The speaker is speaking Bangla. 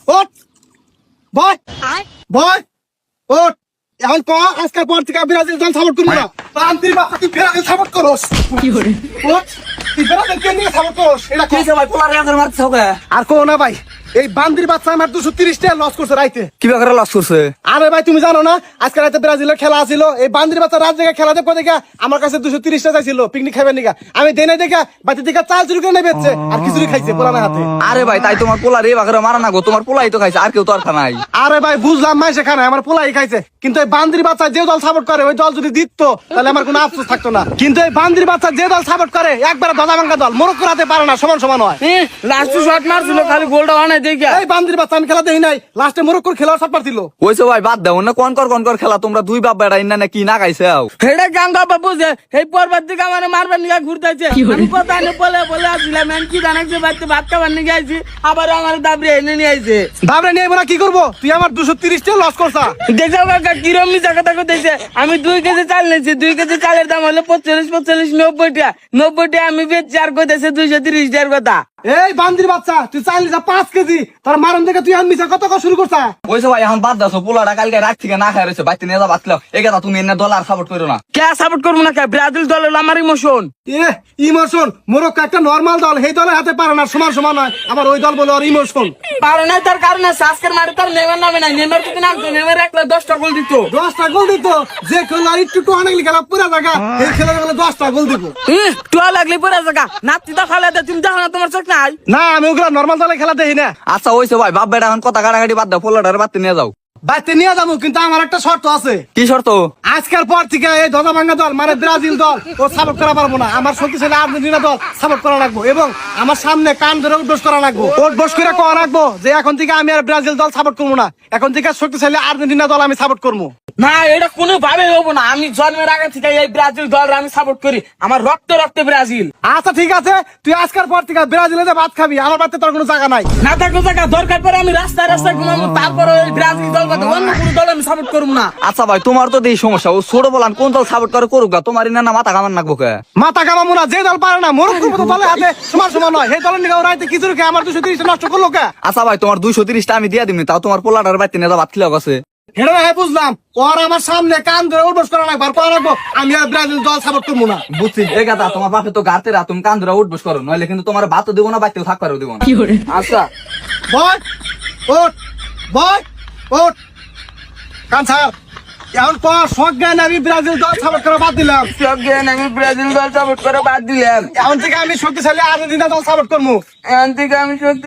ওঠ বয় বয় ওঠ এখন ক আজকের পর থেকে ব্রাজিল দল সাপোর্ট করবো না বান্দির বাচ্চা তুই ব্রাজিল সাপোর্ট করস ওঠ তুই ব্রাজিল কে নিয়ে সাপোর্ট করস এটা কি হয়েছে ভাই পোলারে আগে মারতে হবে আর কো না ভাই এই বান্দির বাচ্চা আমার 230 টাকা লস করছে রাইতে কি করে লস করছে? আরে ভাই তুমি জানো না আজকে রাতে ব্রাজিলের খেলা ছিল এই বান্দির বাচ্চা রাত জায়গায় খেলা দেখো দেখা আমার কাছে 230 টাকা চাইছিল পিকনিক খাবেন নিকা আমি দেই নাই দেখা বাতি থেকে চাল চুরি করে নেই বেচছে আর খিচুড়ি খাইছে পুরানা হাতে আরে ভাই তাই তোমার পোলারে বাগরে মারা না গো, তোমার পোলাই তো খাইছে, আর কেউ তো আর খানাই। আরে ভাই বুঝলাম মাই সেখানে আমার পোলাই খাইছে কিন্তু এই বান্দির বাচ্চা যে দল সাপোর্ট করে ওই দল যদি দিত তাহলে আমার কোনো আফসোস থাকতো না কিন্তু এই বান্দির বাচ্চা যে দল সাপোর্ট করে একবার দাদা ভাঙ্গা দল মোরক করাতে পারে না সমান সমান হয় লাস্ট শট মারছিল খালি গোলটা বানাই দেখি এই বান্দির বাচ্চা আমি খেলা দেখি নাই লাস্টে মোরক্কোর খেলার শট মারছিল ওইসে ভাই বাদ দাও না, কোন কর খেলা তোমরা দুই বাপ বেড়া ইন্না না কি না খাইছাও। হেডে গাঙ্গা বাবু যে এই পর্বত দিকে আমার মারবার নিয়ে ঘুরতেছে আমি কথা নে বলে আসলাম আমি কি জানাইছে বাড়িতে ভাত খাবার নিয়ে আইছি আবার আমার দাবরে এনে নিয়ে আইছে দাবরে নিয়ে না কি করবো তুই আমার 230 টাকা লস করছা দেখো কাকা কিরম মিছা কথা কইতেছে আমি 2 কেজি চাল নিয়েছি 2 কেজি চালের দাম হলো 45 90 টাকা 90 টাকা আমি বেচছি আর কইতেছে 230 টাকার কথা। এই বান্দির বাচ্চা তুই চাইলি যা 5 কেজি তোর মারন দেখে তুই আমি মিছা কত শুরু করছা ওইসে ভাই এখন বাদ দাও, পোলাটা কালকে রাত থেকে না খাই রয়েছে বাইতে নিয়ে যা বাতলাও এই কথা তুমি এনে দল আর সাপোর্ট করো না। কে সাপোর্ট করবো না কে ব্রাজিল দল হলো আমার ইমোশন ইমোশন মোরক্কো একটা নরমাল দল সেই দলের হাতে পারে না সমান সমান হয় আবার ওই দল বলে ওর ইমোশন পারে না তার কারণ আছে আজকের মাঠে তার নেমার নামে নাই নেমার যদি নামতো নেমার একলা 10টা গোল দিত 10টা গোল দিত যে খেলা একটু অনেক খেলা পুরা জায়গা এই খেলা গেলে 10টা গোল দিব টুয়া লাগলে পরে জায়গা নাতি তো খালে তুমি দেখো না তোমার চোখ নাই না আমি ওগুলা নরমাল দলে খেলা দেখি না আচ্ছা ওইসে ভাই বাপ বেড়া এখন কথা কাটাকাটি বাদ দাও, পোলাটার বাড়তে নিয়ে যাও। বাইতে নিয়ে যাবো কিন্তু আমার একটা শর্ত আছে কি শর্ত? আজকের পর থেকে এই ধদা ভাঙ্গা দল মানে ব্রাজিল দল ও সাপোর্ট করা পারবো না আমার শক্তিশালী আর্জেন্টিনা দল সাপোর্ট করা লাগবো এবং আমার সামনে কান ধরে উঠবোস করা লাগবো উঠবোস করে করা রাখবো যে এখন থেকে আমি আর ব্রাজিল দল সাপোর্ট করবো না এখন থেকে শক্তিশালী আর্জেন্টিনা দল আমি সাপোর্ট করবো না এটা কোনো ভাবে হবো না আমি জন্মের আগে থেকে এই ব্রাজিল দল আমি সাপোর্ট করি আমার রক্তে রক্তে ব্রাজিল। আচ্ছা ঠিক আছে তুই আজকের পর থেকে ব্রাজিলে যে ভাত খাবি আমার বাড়িতে তোর কোনো জায়গা নাই না থাকলে জায়গা দরকার পরে আমি রাস্তায় রাস্তায় ঘুমাবো তারপরে ওই ব্রাজিল দল বাদে অন্য কোনো দল আমি সাপোর্ট করবো না। আচ্ছা ভাই তোমার তো এই সমস্যা, ও ছোট বলান কোন দল সাপোর্ট করে করুক গা, তোমার না মাথা কামান নাকবো কে? মাথা কামাবো না যে দল পারে না মোরক্কোর মতো দলের হাতে সমান সমান নয় সেই দলের নিয়ে রাইতে কিছু রেখে আমার 230 নষ্ট করলো কে? আচ্ছা ভাই তোমার 230টা আমি দিয়ে দিবনি, তাও তোমার পোলাটার বাড়তে নিয়ে যা ভাত খেলে গেছে। হেডা না বুঝলাম ওর আমার সামনে কান ধরে উঠবোস করা লাগবে আর করা রাখবো আমি আর ব্রাজিল দল সাপোর্ট করবো না বুঝছি এই কথা, তোমার বাপে তো গাতে রা তুমি কান ধরে উঠবস করো, নইলে কিন্তু তোমার ভাতও দেবো না বাড়তেও থাক পারো দেবো না। আচ্ছা বয় ওঠ বয় ওঠ কান ছাড় এখন পর শখ জ্ঞান আমি ব্রাজিল দল সাপোর্ট করে বাদ দিলাম সব জ্ঞান আমি ব্রাজিল দল সাপোর্ট করে বাদ দিলাম এখন থেকে আমি শক্তিশালী আর্জেন্টিনা দল সাপোর্ট করবো এখান থেকে আমি সত্যি